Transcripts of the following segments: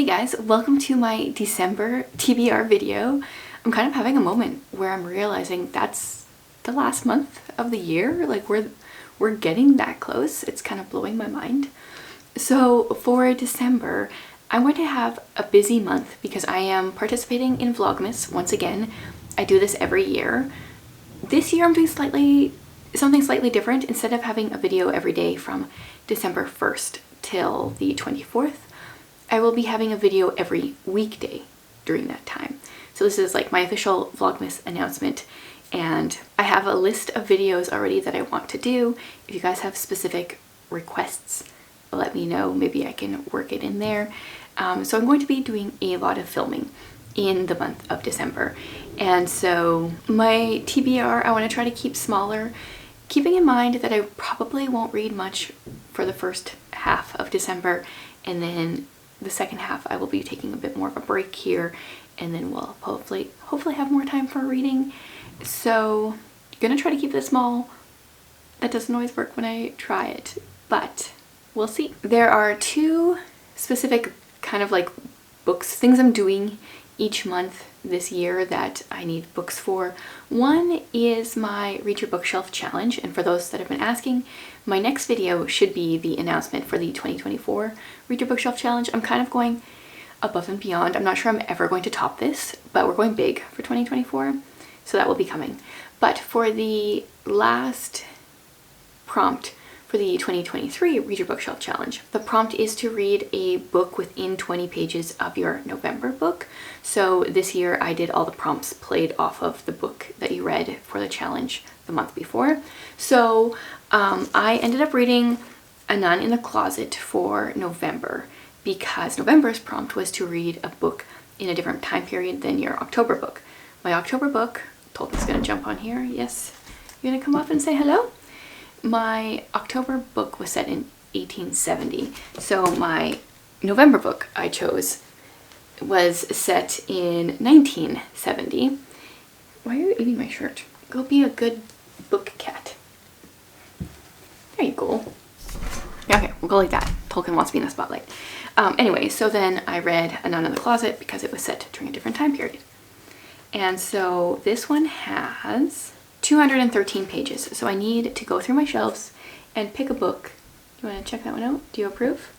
Hey guys, welcome to my December TBR video. I'm kind of having a moment where I'm realizing that's the last month of the year. Like we're getting that close. It's kind of blowing my mind. So for December, I'm going to have a busy month because I am participating in Vlogmas once again. I do this every year. This year I'm doing something slightly different. Instead of having a video every day from December 1st till the 24th, I will be having a video every weekday during that time. So this is like my official Vlogmas announcement, and I have a list of videos already that I want to do. If you guys have specific requests, let me know. Maybe I can work it in there. So I'm going to be doing a lot of filming in the month of December. And so my TBR, I want to try to keep smaller, keeping in mind that I probably won't read much for the first half of December, and then the second half I will be taking a bit more of a break here, and then we'll hopefully have more time for reading. So I'm gonna try to keep this small. That doesn't always work when I try it, but we'll see. There are two specific kind of like books, things I'm doing each month this year that I need books for. One is my Read Your Bookshelf challenge, and for those that have been asking, my next video should be the announcement for the 2024 Read Your Bookshelf challenge. I'm kind of going above and beyond. I'm not sure I'm ever going to top this, but we're going big for 2024, so that will be coming. But for the last prompt for the 2023 Read Your Bookshelf challenge, the prompt is to read a book within 20 pages of your November book. So this year I did all the prompts played off of the book that you read for the challenge the month before. So I ended up reading A Nun in the Closet for November because November's prompt was to read a book in a different time period than your October book. My October book, Tolkien's gonna jump on here. Yes, you're gonna come up and say hello? My October book was set in 1870, so my November book I chose was set in 1970. Why are you eating my shirt? Go be a good book cat. There you go. Okay, we'll go like that. Tolkien wants to be in the spotlight. Anyway, so then I read A Nun in the Closet because it was set during a different time period. And so this one has 213 pages, so I need to go through my shelves and pick a book. You want to check that one out? Do you approve?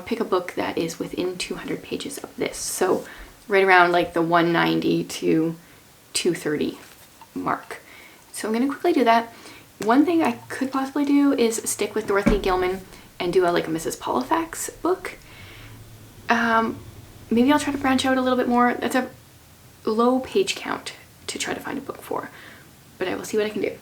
Pick a book that is within 200 pages of this, so right around like the 190 to 230 mark. So I'm going to quickly do that. One thing I could possibly do is stick with Dorothy Gilman and do like a Mrs. Polifax book. Maybe I'll try to branch out a little bit more. That's a low page count to try to find a book for, but I will see what I can do.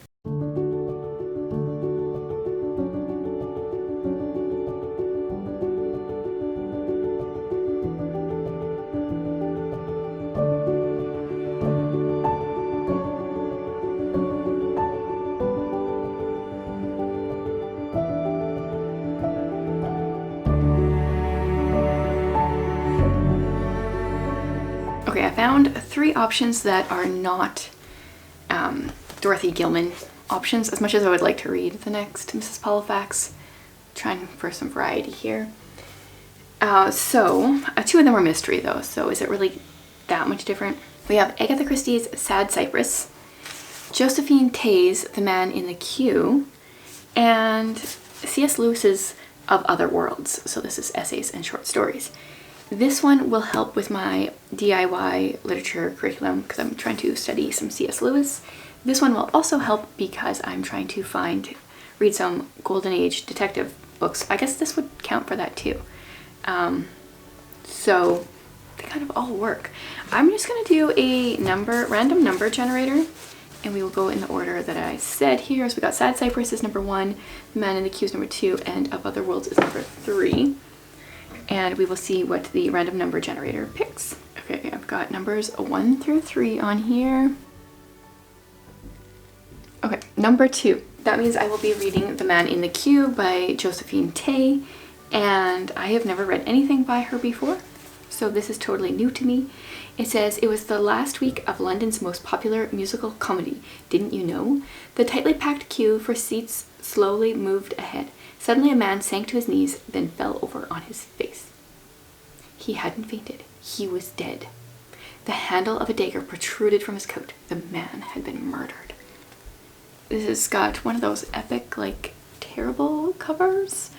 Okay, I found 3 options that are not Dorothy Gilman options, as much as I would like to read the next Mrs. Polifax. Trying for some variety here. So 2 of them are mystery though, so is it really that much different? We have Agatha Christie's Sad Cypress, Josephine Tey's The Man in the Queue, and C.S. Lewis's Of Other Worlds. So this is essays and short stories. This one will help with my DIY literature curriculum because I'm trying to study some C.S. Lewis. This one will also help because I'm trying to read some Golden Age detective books. I guess this would count for that too. So they kind of all work. I'm just gonna do a random number generator, and we will go in the order that I said here. So we got Sad Cypress is number 1, The Man in the Queue is number 2, and Of Other Worlds is number 3. And we will see what the random number generator picks. Okay, I've got numbers 1 through 3 on here. Okay, number 2. That means I will be reading The Man in the Queue by Josephine Tey, and I have never read anything by her before, so this is totally new to me. It says, it was the last week of London's most popular musical comedy, didn't you know? The tightly packed queue for seats slowly moved ahead. Suddenly a man sank to his knees, then fell over on his face. He hadn't fainted. He was dead. The handle of a dagger protruded from his coat. The man had been murdered. This has got one of those epic, like, terrible covers.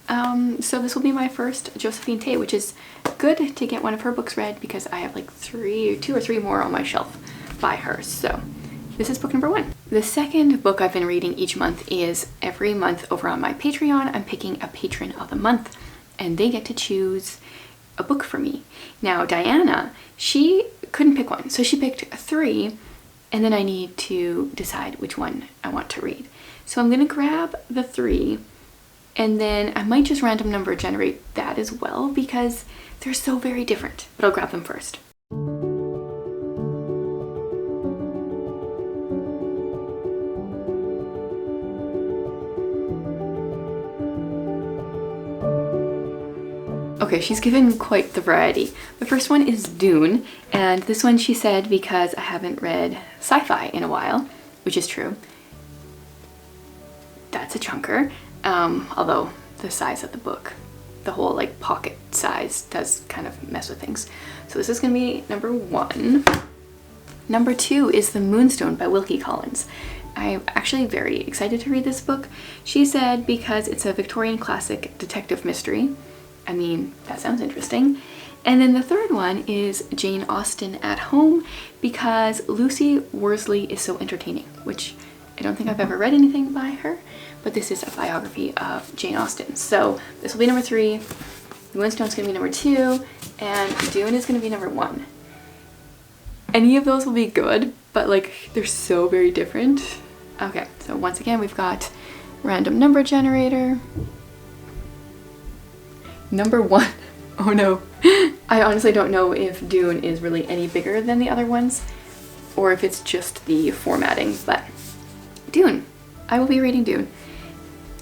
So this will be my first Josephine Tey, which is good to get one of her books read because I have like two or three more on my shelf by her. So this is book number 1. The second book I've been reading each month is every month over on my Patreon. I'm picking a patron of the month and they get to choose a book for me. Now Diana, she couldn't pick one, so she picked 3, and then I need to decide which one I want to read. So I'm gonna grab the 3, and then I might just random number generate that as well because they're so very different, but I'll grab them first. Okay, she's given quite the variety. The first one is Dune, and this one she said because I haven't read sci-fi in a while, which is true. That's a chunker, although the size of the book, the whole like pocket size, does kind of mess with things. So this is gonna be number 1. Number 2 is The Moonstone by Wilkie Collins. I'm actually very excited to read this book. She said because it's a Victorian classic detective mystery. I mean, that sounds interesting. And then the third one is Jane Austen at Home because Lucy Worsley is so entertaining, which I don't think I've ever read anything by her, but this is a biography of Jane Austen. So this will be number 3, The Moonstone's gonna be number 2, and Dune is gonna be number 1. Any of those will be good, but like they're so very different. Okay, so once again, we've got random number generator. Number 1. Oh no. I honestly don't know if Dune is really any bigger than the other ones or if it's just the formatting, but Dune. I will be reading Dune.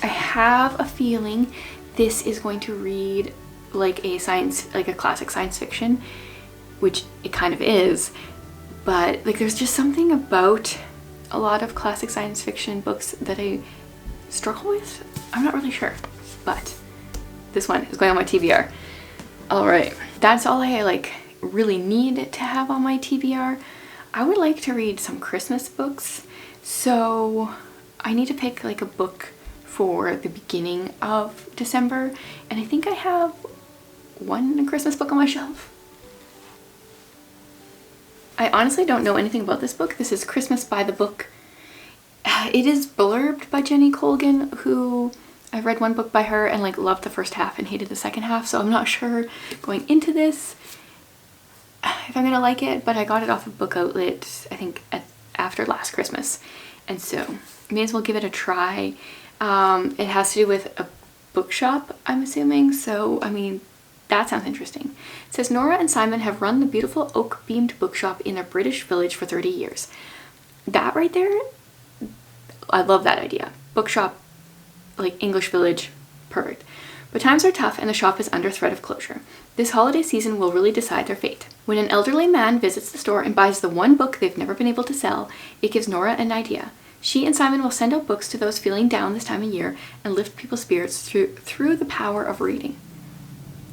I have a feeling this is going to read like a classic science fiction, which it kind of is, but like there's just something about a lot of classic science fiction books that I struggle with. I'm not really sure, but this one is going on my TBR. All right, that's all I like really need to have on my TBR. I would like to read some Christmas books, so I need to pick like a book for the beginning of December, and I think I have one Christmas book on my shelf. I honestly don't know anything about this book. This is Christmas by the Book. It is blurbed by Jenny Colgan, who I read one book by her and like loved the first half and hated the second half, so I'm not sure going into this if I'm gonna like it, but I got it off of Book Outlet, I think after last Christmas, and so may as well give it a try. It has to do with a bookshop, I'm assuming, so I mean, that sounds interesting. It says, Nora and Simon have run the beautiful oak-beamed bookshop in a British village for 30 years. That right there, I love that idea. Bookshop, like English village, perfect. But times are tough and the shop is under threat of closure. This holiday season will really decide their fate. When an elderly man visits the store and buys the one book they've never been able to sell, it gives Nora an idea. She and Simon will send out books to those feeling down this time of year and lift people's spirits through the power of reading.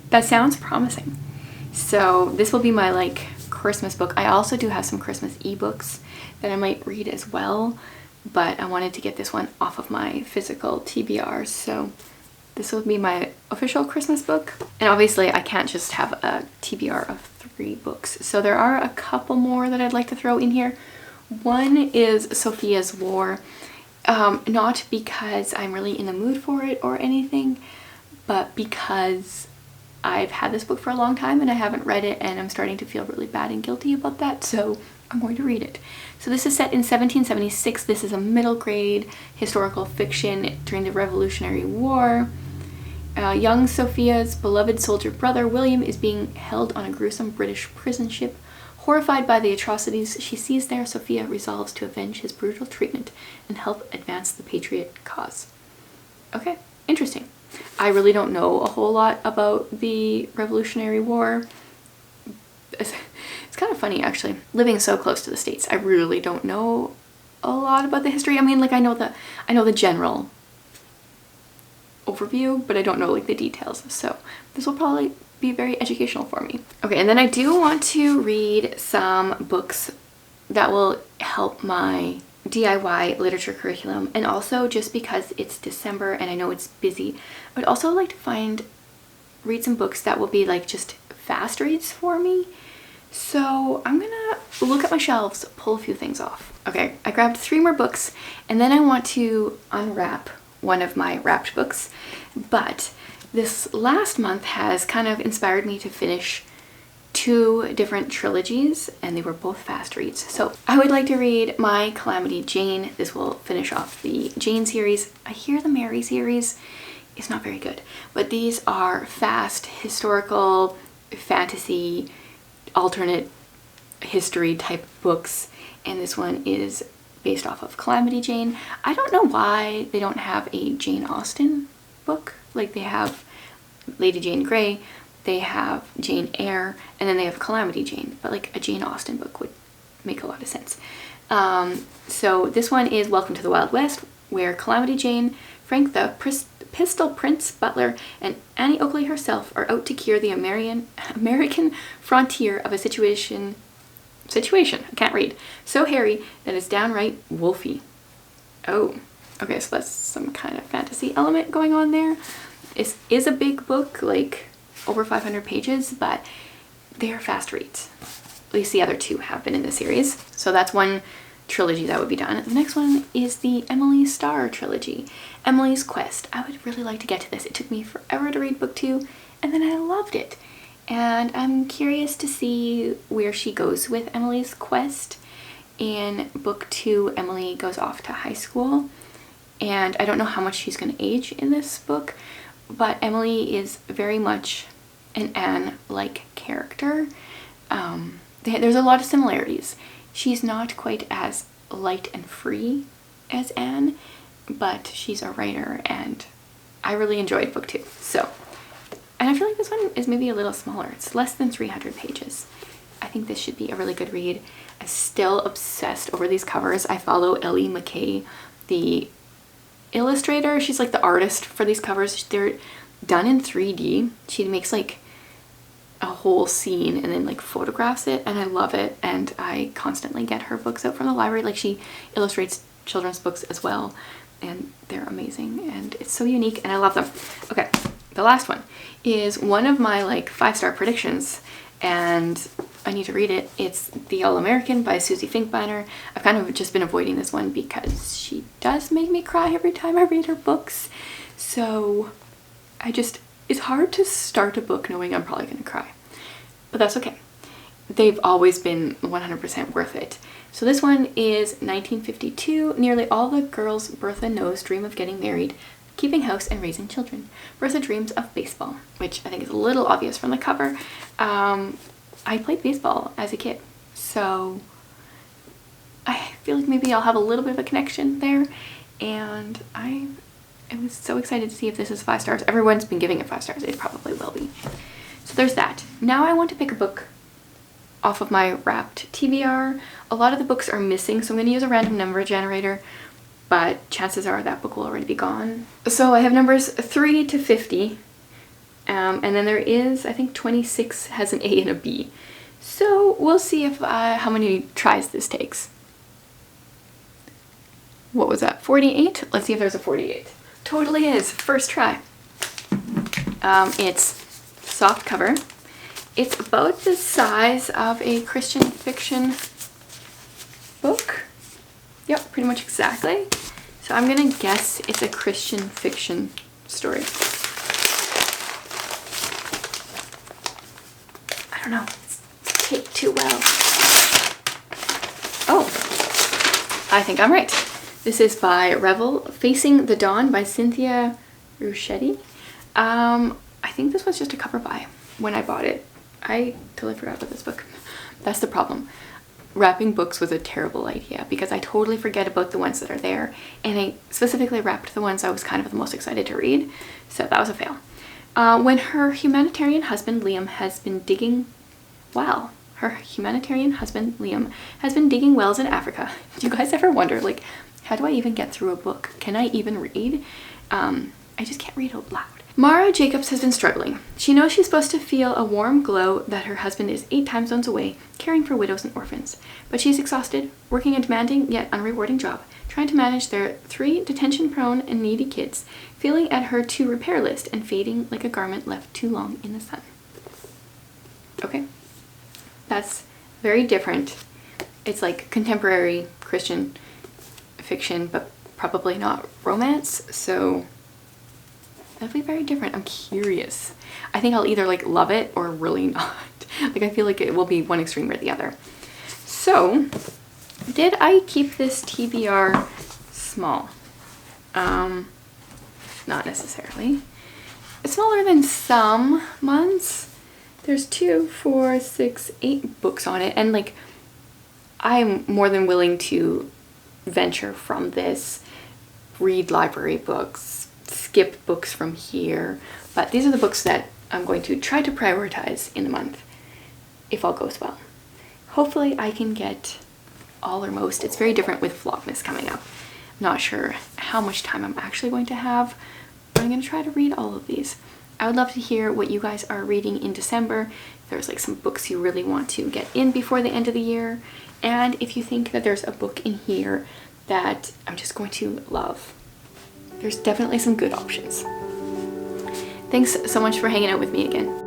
That sounds promising. So this will be my like Christmas book. I also do have some Christmas ebooks that I might read as well, but I wanted to get this one off of my physical TBR, so this will be my official Christmas book. And obviously I can't just have a TBR of 3 books, so there are a couple more that I'd like to throw in here. One is Sophia's War, not because I'm really in the mood for it or anything, but because I've had this book for a long time and I haven't read it and I'm starting to feel really bad and guilty about that, so I'm going to read it. So this is set in 1776. This is a middle grade historical fiction during the Revolutionary War. Young Sophia's beloved soldier brother William is being held on a gruesome British prison ship. Horrified by the atrocities she sees there, Sophia resolves to avenge his brutal treatment and help advance the patriot cause. Okay, interesting. I really don't know a whole lot about the Revolutionary War. It's kind of funny actually, living so close to the States. I really don't know a lot about the history. I mean, like I know the general overview, but I don't know like the details. So this will probably be very educational for me. Okay, and then I do want to read some books that will help my DIY literature curriculum, and also just because it's December and I know it's busy, I would also like to read some books that will be like just fast reads for me. So I'm gonna look at my shelves, pull a few things off. Okay, I grabbed 3 more books, and then I want to unwrap one of my wrapped books, but this last month has kind of inspired me to finish 2 different trilogies, and they were both fast reads. So I would like to read My Calamity Jane. This will finish off the Jane series. I hear the Mary series is not very good, but these are fast historical fantasy alternate history type books, and this one is based off of Calamity Jane. I don't know why they don't have a Jane Austen book. Like, they have Lady Jane Grey, they have Jane Eyre, and then they have Calamity Jane, but like a Jane Austen book would make a lot of sense. So this one is Welcome to the Wild West, where Calamity Jane, Frank the Pistol Prince Butler, and Annie Oakley herself are out to cure the American frontier of a situation, I can't read, so hairy that it's downright wolfy. Oh, okay, so that's some kind of fantasy element going on there. It is a big book, like over 500 pages, but they are fast reads. At least the other 2 have been in the series. So that's one trilogy that would be done. The next one is the Emily Starr trilogy, Emily's Quest. I would really like to get to this. It took me forever to read book 2, and then I loved it. And I'm curious to see where she goes with Emily's Quest. In book 2, Emily goes off to high school, and I don't know how much she's going to age in this book, but Emily is very much an Anne-like character. There's a lot of similarities. She's not quite as light and free as Anne, but she's a writer, and I really enjoyed book 2. So, and I feel like this one is maybe a little smaller. It's less than 300 pages. I think this should be a really good read. I'm still obsessed over these covers. I follow Ellie McKay, the illustrator. She's like the artist for these covers. They're done in 3D. She makes like a whole scene and then like photographs it, and I love it, and I constantly get her books out from the library. Like, she illustrates children's books as well, and they're amazing, and it's so unique, and I love them. Okay, the last one is one of my like 5-star predictions, and I need to read it. It's The All-American by Susie Finkbeiner. I've kind of just been avoiding this one because she does make me cry every time I read her books, so it's hard to start a book knowing I'm probably gonna cry, but that's okay. They've always been 100% worth it. So this one is 1952. Nearly all the girls Bertha knows dream of getting married, keeping house, and raising children. Bertha dreams of baseball, which I think is a little obvious from the cover. I played baseball as a kid, so I feel like maybe I'll have a little bit of a connection there, and I was so excited to see if this is 5 stars. Everyone's been giving it 5 stars. It probably will be. So there's that. Now I want to pick a book off of my wrapped TBR. A lot of the books are missing, so I'm going to use a random number generator, but chances are that book will already be gone. So I have numbers 3 to 50, and then there is, I think 26 has an A and a B. So we'll see if how many tries this takes. What was that, 48? Let's see if there's a 48. Totally is, first try. It's soft cover. It's about the size of a Christian fiction book. Yep, pretty much exactly. So I'm gonna guess it's a Christian fiction story. I don't know, it's taped too well. Oh, I think I'm right. This is by Revel, Facing the Dawn by Cynthia Ruschetti. I think this was just a cover buy when I bought it. I totally forgot about this book. That's the problem. Wrapping books was a terrible idea because I totally forget about the ones that are there, and I specifically wrapped the ones I was kind of the most excited to read, so that was a fail. When her humanitarian husband Liam has been digging, her humanitarian husband Liam has been digging wells in Africa. Do you guys ever wonder, like, how do I even get through a book? Can I even read? I just can't read out loud. Mara Jacobs has been struggling. She knows she's supposed to feel a warm glow that her husband is 8 time zones away, caring for widows and orphans. But she's exhausted, working a demanding yet unrewarding job, trying to manage their 3 detention-prone and needy kids, feeling at her to-repair list and fading like a garment left too long in the sun. Okay, that's very different. It's like contemporary Christian fiction, but probably not romance, so that'd be very different. I'm curious. I think I'll either like love it or really not. Like I feel like it will be one extreme or the other. So, did I keep this TBR small? Not necessarily. It's smaller than some months. There's 2, 4, 6, 8 books on it, and like I'm more than willing to venture from this, read library books, skip books from here, but these are the books that I'm going to try to prioritize in the month if all goes well. Hopefully I can get all or most. It's very different with Vlogmas coming up. I'm not sure how much time I'm actually going to have, but I'm going to try to read all of these. I would love to hear what you guys are reading in December, if there's like some books you really want to get in before the end of the year, and if you think that there's a book in here that I'm just going to love. There's definitely some good options. Thanks so much for hanging out with me again.